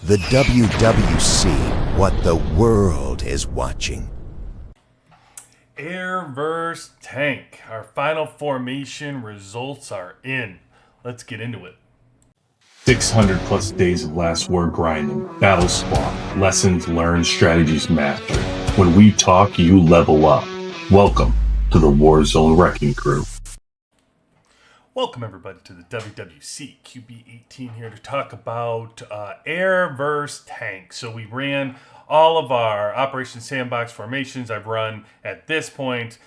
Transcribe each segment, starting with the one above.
The WWC, what the world is watching. Air versus tank. Our final formation results are in. Let's get into it. 600 plus days of last war grinding, battles fought, lessons learned, strategies mastered. When we talk, you level up. Welcome to the Warzone Wrecking Crew. Welcome everybody to the WWC QB18 here to talk about air versus tank. So we ran all of our Operation Sandbox formations. I've run at this point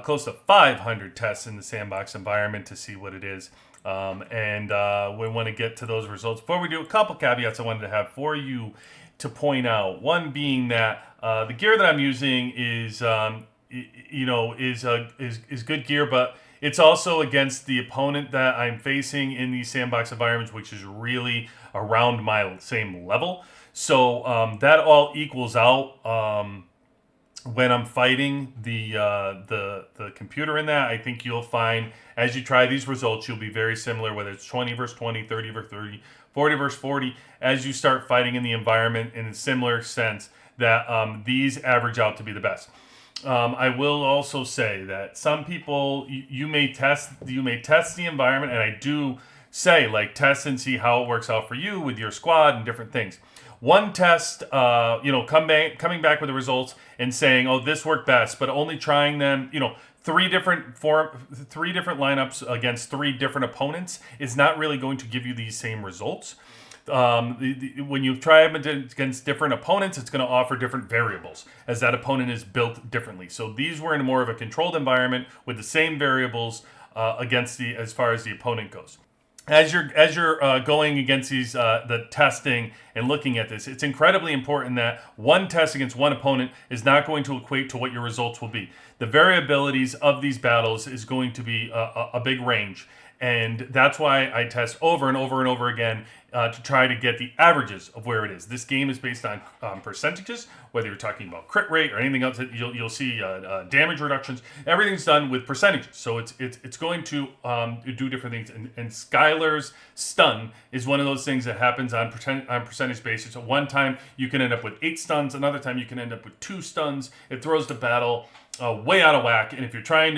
close to 500 tests in the Sandbox environment to see what it is. And we want to get to those results. Before we do, a couple caveats I wanted to have for you to point out. One being that the gear that I'm using is good gear, but it's also against the opponent that I'm facing in these Sandbox environments, which is really around my same level. So that all equals out when I'm fighting the computer in that. I think you'll find as you try these results, you'll be very similar, whether it's 20 versus 20, 30 versus 30, 40 versus 40. As you start fighting in the environment in a similar sense, that these average out to be the best. I will also say that some people you may test the environment, and I do say test and see how it works out for you with your squad and different things. One test, coming back with the results and saying, "Oh, this worked best," but only trying them, three different lineups against three different opponents is not really going to give you these same results. When you try them against different opponents, it's going to offer different variables as that opponent is built differently. So these were in more of a controlled environment with the same variables as far as the opponent goes. As you're going against these the testing and looking at this, it's incredibly important that one test against one opponent is not going to equate to what your results will be. The variabilities of these battles is going to be a big range. And that's why I test over and over and over again to try to get the averages of where it is. This game is based on percentages, whether you're talking about crit rate or anything else. You'll see damage reductions. Everything's done with percentages, so it's going to do different things. And Skylar's stun is one of those things that happens on percentage basis. So one time you can end up with 8 stuns, another time you can end up with 2 stuns. It throws the battle way out of whack. And if you're trying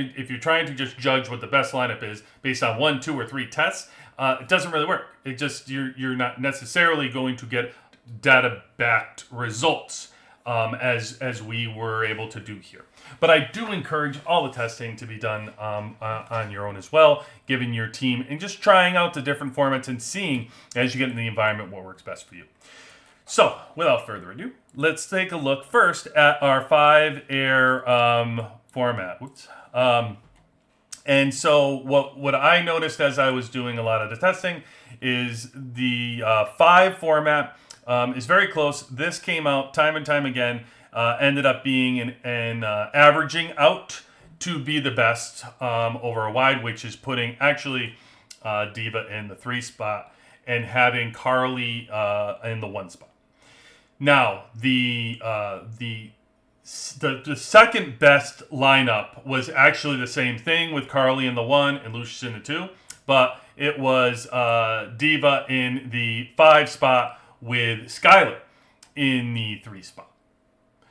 to just judge what the best lineup is based on 1, 2, or 3 tests, it doesn't really work. It just you're not necessarily going to get data-backed results as we were able to do here. But I do encourage all the testing to be done on your own as well, giving your team and just trying out the different formats and seeing as you get in the environment what works best for you. So, without further ado, let's take a look first at our 5-air format. And so what I noticed as I was doing a lot of the testing is the 5 format is very close. This came out time and time again, ended up being an averaging out to be the best over a wide, which is putting actually Diva in the 3 spot and having Carly in the 1 spot. Now, the second best lineup was actually the same thing with Carly in the 1 and Lucius in the 2, but it was Diva in the 5 spot with Skylar in the 3 spot.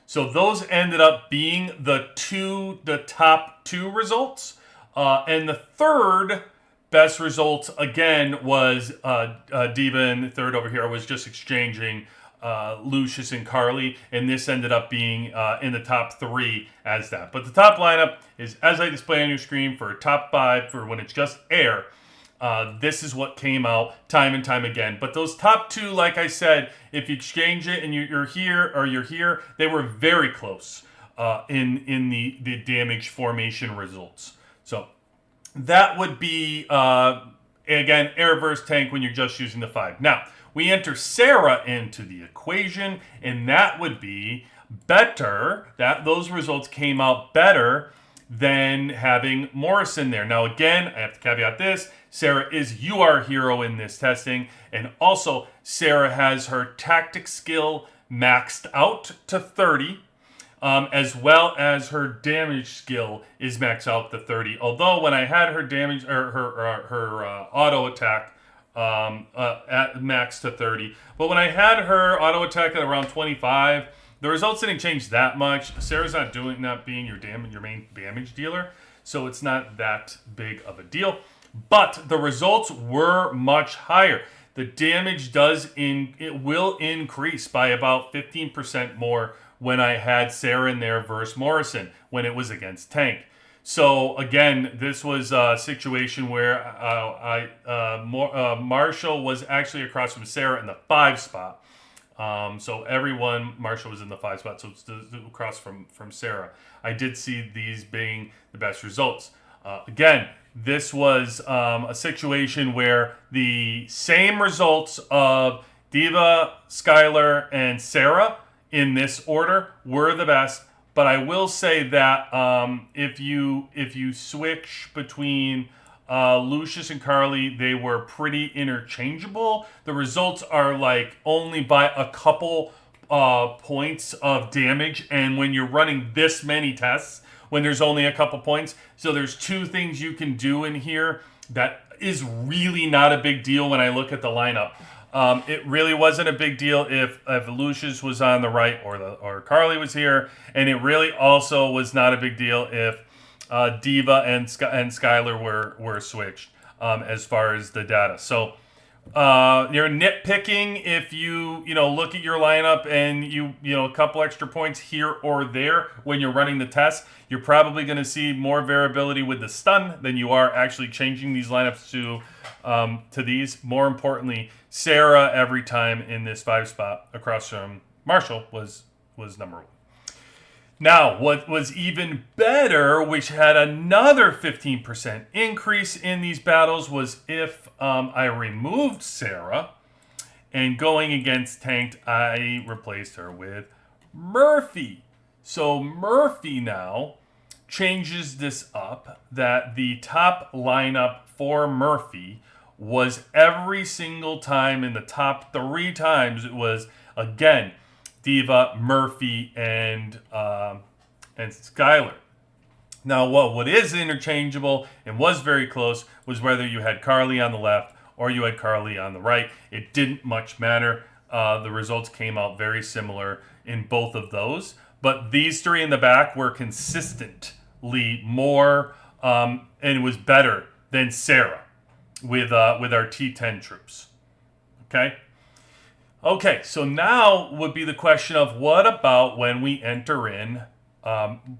So those ended up being the top 2 results, and the third best results again was Diva in the 3rd over here. I was just exchanging Lucius and Carly, and this ended up being in the top 3 as that. But the top lineup is, as I display on your screen, for top 5 for when it's just air. This is what came out time and time again. But those top 2, like I said, if you exchange it and you're here or you're here, they were very close in the damage formation results. So that would be, again, air versus tank when you're just using the 5. Now, we enter Sarah into the equation, and that would be better. Those results came out better than having Morris in there. Now, again, I have to caveat this. Sarah is UR hero in this testing, and also Sarah has her tactic skill maxed out to 30, as well as her damage skill is maxed out to 30. Although when I had her damage or her auto attack at max to 30. But when I had her auto attack at around 25, the results didn't change that much. Sarah's not being your main damage dealer, so it's not that big of a deal. But the results were much higher. The damage will increase by about 15% more when I had Sarah in there versus Morrison when it was against Tank. So again, this was a situation where Marshall was actually across from Sarah in the 5 spot. So Marshall was in the 5 spot, so it's across from Sarah. I did see these being the best results. Again, this was a situation where the same results of Diva, Skylar, and Sarah in this order were the best. But I will say that if you switch between Lucius and Carly, they were pretty interchangeable. The results are like only by a couple points of damage, and when you're running this many tests, when there's only a couple points, so there's 2 things you can do in here that is really not a big deal when I look at the lineup. It really wasn't a big deal if Lucius was on the right or Carly was here, and it really also was not a big deal if Diva and Skylar were switched as far as the data. So you're nitpicking if you look at your lineup and you a couple extra points here or there when you're running the test. You're probably going to see more variability with the stun than you are actually changing these lineups to these. More importantly, Sarah every time in this 5 spot across from Marshall was number 1. Now, what was even better, which had another 15% increase in these battles, was if I removed Sarah and going against Tanked, I replaced her with Murphy. So Murphy now changes this up that the top lineup for Murphy was every single time in the top 3 times it was, again, Diva, Murphy, and Skylar. Now, what is interchangeable and was very close was whether you had Carly on the left or you had Carly on the right. It didn't much matter. The results came out very similar in both of those. But these 3 in the back were consistently more and it was better than Sarah with our T10 troops. Okay, so now would be the question of what about when we enter in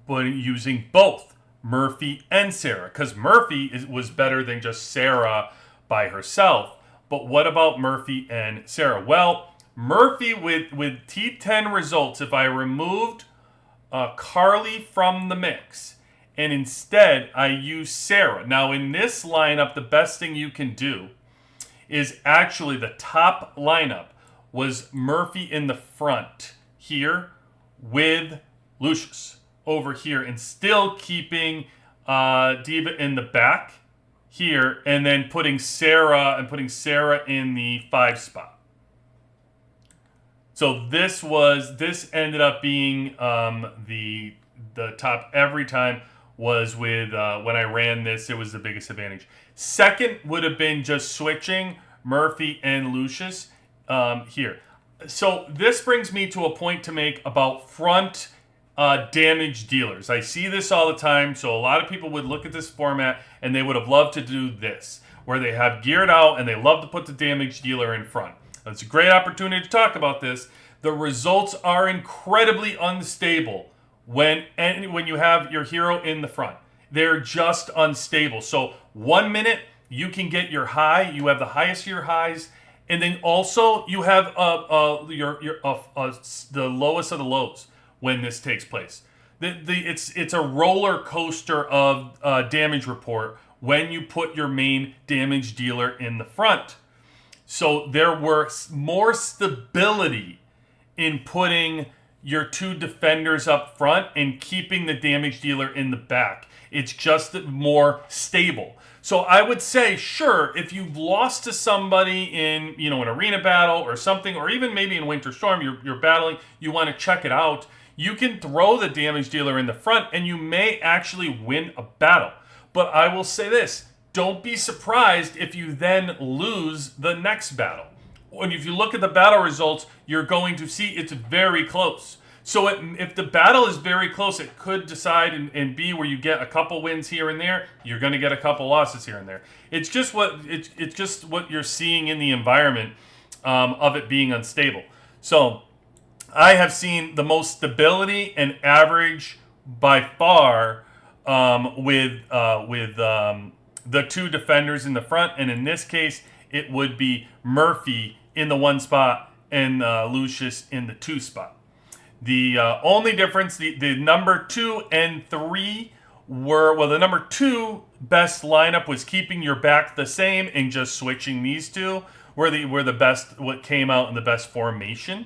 using both Murphy and Sarah? Because Murphy was better than just Sarah by herself. But what about Murphy and Sarah? Well, Murphy with T10 results, if I removed Carly from the mix and instead I use Sarah. Now in this lineup, the best thing you can do is actually the top lineup was Murphy in the front here with Lucius over here and still keeping Diva in the back here and then putting Sarah in the 5 spot. So this ended up being the top every time was with when I ran this, it was the biggest advantage. Second would have been just switching Murphy and Lucius here. So this brings me to a point to make about front damage dealers. I see this all the time, so a lot of people would look at this format and they would have loved to do this, where they have geared out and they love to put the damage dealer in front. It's a great opportunity to talk about this. The results are incredibly unstable when you have your hero in the front. They're just unstable. So 1 minute you can get your high, you have the highest of your highs, and then also you have the lowest of the lows when this takes place. It's a roller coaster of damage report when you put your main damage dealer in the front. So there were more stability in putting your 2 defenders up front and keeping the damage dealer in the back. It's just more stable. So I would say, sure, if you've lost to somebody in an arena battle or something, or even maybe in Winter Storm, you're battling, you want to check it out, you can throw the damage dealer in the front and you may actually win a battle. But I will say this, don't be surprised if you then lose the next battle. And if you look at the battle results, you're going to see it's very close. So if the battle is very close, it could decide and be where you get a couple wins here and there. You're going to get a couple losses here and there. It's just what you're seeing in the environment of it being unstable. So I have seen the most stability and average by far with the two defenders in the front, and in this case, it would be Murphy in the 1 spot and Lucius in the 2 spot. The only difference, the number 2 and 3 the number 2 best lineup was keeping your back the same and just switching these two were the best, what came out in the best formation.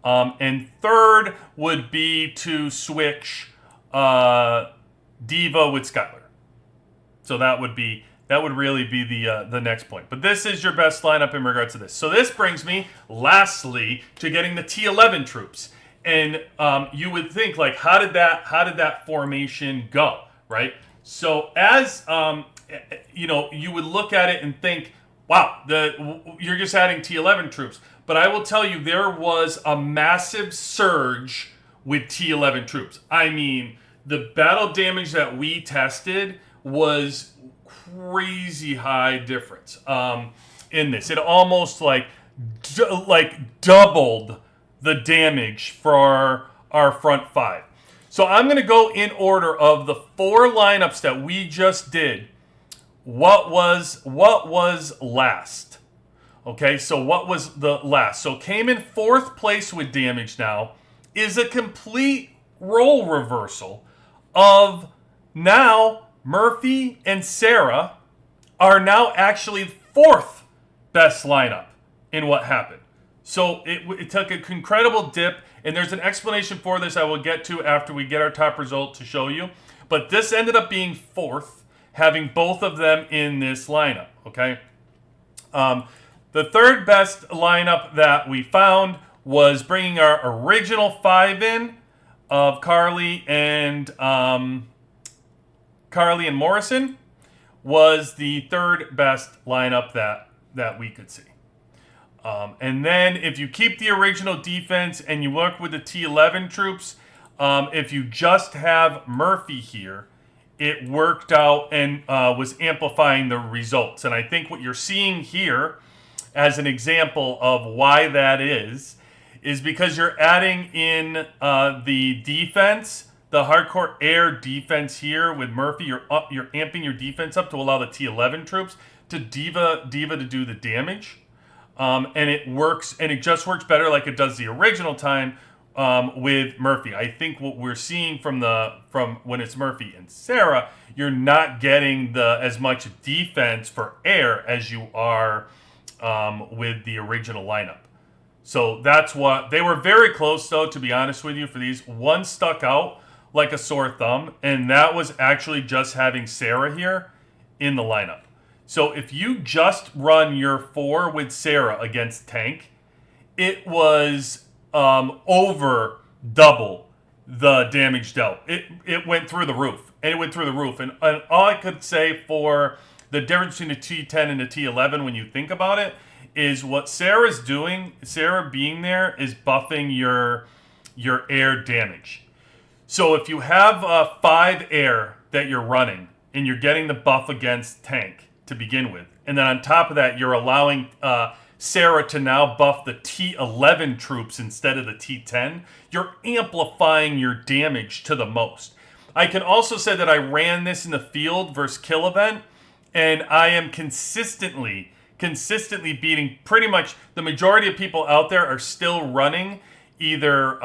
And third would be to switch Diva with Skylar. So that would really be the next point. But this is your best lineup in regards to this. So this brings me, lastly, to getting the T11 troops. And you would think, like, how did that formation go, right? So as you would look at it and think, wow, you're just adding T11 troops. But I will tell you, there was a massive surge with T11 troops. I mean, the battle damage that we tested was crazy high difference in this. It almost like doubled the damage for our front 5. So I'm going to go in order of the 4 lineups that we just did. What was last? Okay, so what was the last? So came in 4th place with damage now is a complete role reversal of now Murphy and Sarah are now actually 4th best lineup in what happened. So it took an incredible dip, and there's an explanation for this I will get to after we get our top result to show you. But this ended up being 4th, having both of them in this lineup, okay? The 3rd best lineup that we found was bringing our original 5 in of Carly and Morrison was the 3rd best lineup that we could see. And then if you keep the original defense and you work with the T11 troops, if you just have Murphy here, it worked out and was amplifying the results. And I think what you're seeing here as an example of why that is because you're adding in the defense, the hardcore air defense here with Murphy. You're amping your defense up to allow the T11 troops to Diva to do the damage. And it works, and it just works better like it does the original time with Murphy. I think what we're seeing from when it's Murphy and Sarah, you're not getting as much defense for air as you are with the original lineup. So that's what they were very close, though, to be honest with you. For these, one stuck out like a sore thumb, and that was actually just having Sarah here in the lineup. So if you just run your 4 with Sarah against Tank, it was over double the damage dealt. It went through the roof, and it went through the roof. And all I could say for the difference between the T10 and the T11 when you think about it is what Sarah's doing, Sarah being there is buffing your air damage. So if you have 5 air that you're running and you're getting the buff against Tank to begin with, and then on top of that you're allowing Sarah to now buff the T11 troops instead of the T10, you're amplifying your damage to the most. I can also say that I ran this in the field versus kill event, and I am consistently beating pretty much the majority of people out there are still running either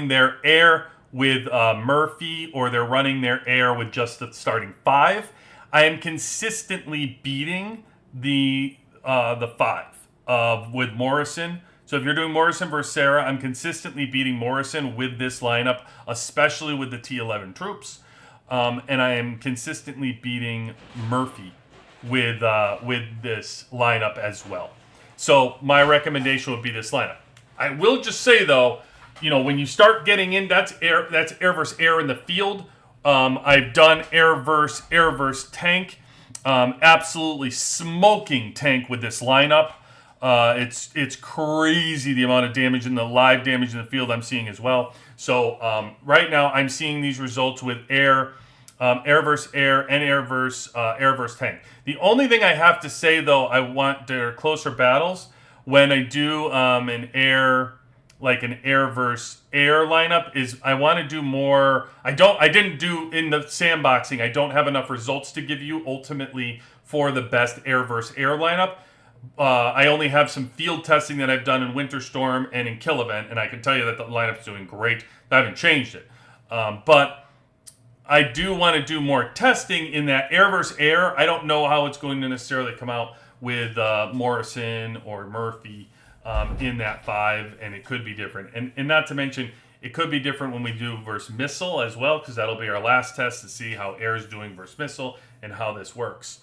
their air with Murphy, or they're running their air with just the starting 5. I am consistently beating the 5 with Morrison. So if you're doing Morrison versus Sarah, I'm consistently beating Morrison with this lineup, especially with the T11 troops. And I am consistently beating Murphy with this lineup as well. So my recommendation would be this lineup. I will just say though, when you start getting in, that's air versus air in the field. I've done air verse tank. Absolutely smoking tank with this lineup. It's crazy the amount of damage and the live damage in the field I'm seeing as well. So right now I'm seeing these results with air verse air, and air verse tank. The only thing I have to say though, I want their closer battles when I do an air verse air lineup is I want to do more. I didn't do in the sandboxing. I don't have enough results to give you ultimately for the best air verse air lineup. I only have some field testing that I've done in Winter Storm and in Kill Event, and I can tell you that the lineup's doing great. I haven't changed it, but I do want to do more testing in that air versus air. I don't know how it's going to necessarily come out with Morrison or Murphy in that 5, and it could be different. And not to mention, it could be different when we do versus missile as well, because that'll be our last test to see how air is doing versus missile and how this works.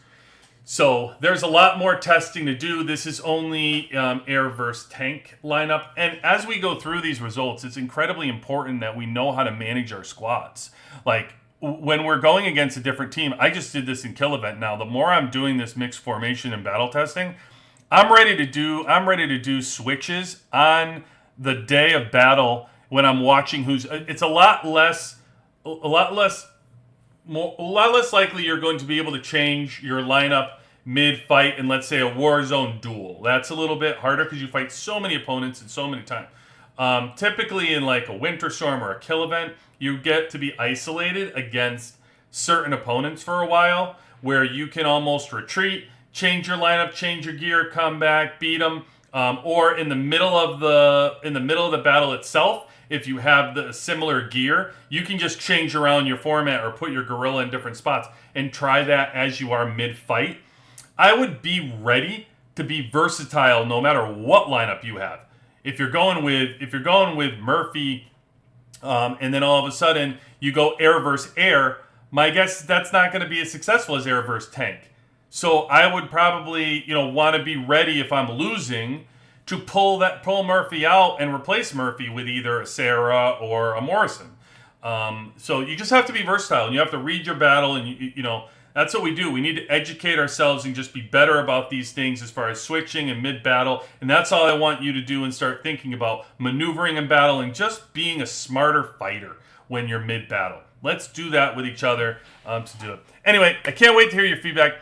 So there's a lot more testing to do. This is only air versus tank lineup. And as we go through these results, it's incredibly important that we know how to manage our squads. Like when we're going against a different team, I just did this in Kill Event now. The more I'm doing this mixed formation and battle testing, I'm ready to do switches on the day of battle when I'm watching who's. It's a lot less likely you're going to be able to change your lineup mid-fight in, let's say, a Warzone duel. That's a little bit harder because you fight so many opponents and so many times. Typically in like a Winter Storm or a Kill Event, you get to be isolated against certain opponents for a while where you can almost retreat, change your lineup, change your gear, come back, beat them, or in the middle of the battle itself, if you have the similar gear, you can just change around your format or put your gorilla in different spots and try that as you are mid-fight. I would be ready to be versatile no matter what lineup you have. If you're going with Murphy, and then all of a sudden you go air versus air, my guess that's not going to be as successful as air versus tank. So I would probably want to be ready if I'm losing to pull Murphy out and replace Murphy with either a Sarah or a Morrison. So you just have to be versatile, and you have to read your battle, and that's what we do. We need to educate ourselves and just be better about these things as far as switching and mid-battle. And that's all I want you to do and start thinking about maneuvering in battle and just being a smarter fighter when you're mid-battle. Let's do that with each other to do it. Anyway, I can't wait to hear your feedback.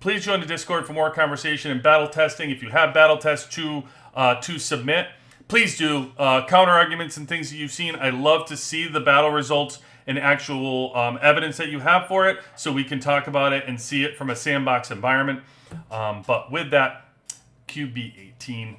Please join the Discord for more conversation and battle testing. If you have battle tests to submit, please do. Counter arguments and things that you've seen. I love to see the battle results and actual evidence that you have for it so we can talk about it and see it from a sandbox environment. But with that, QB18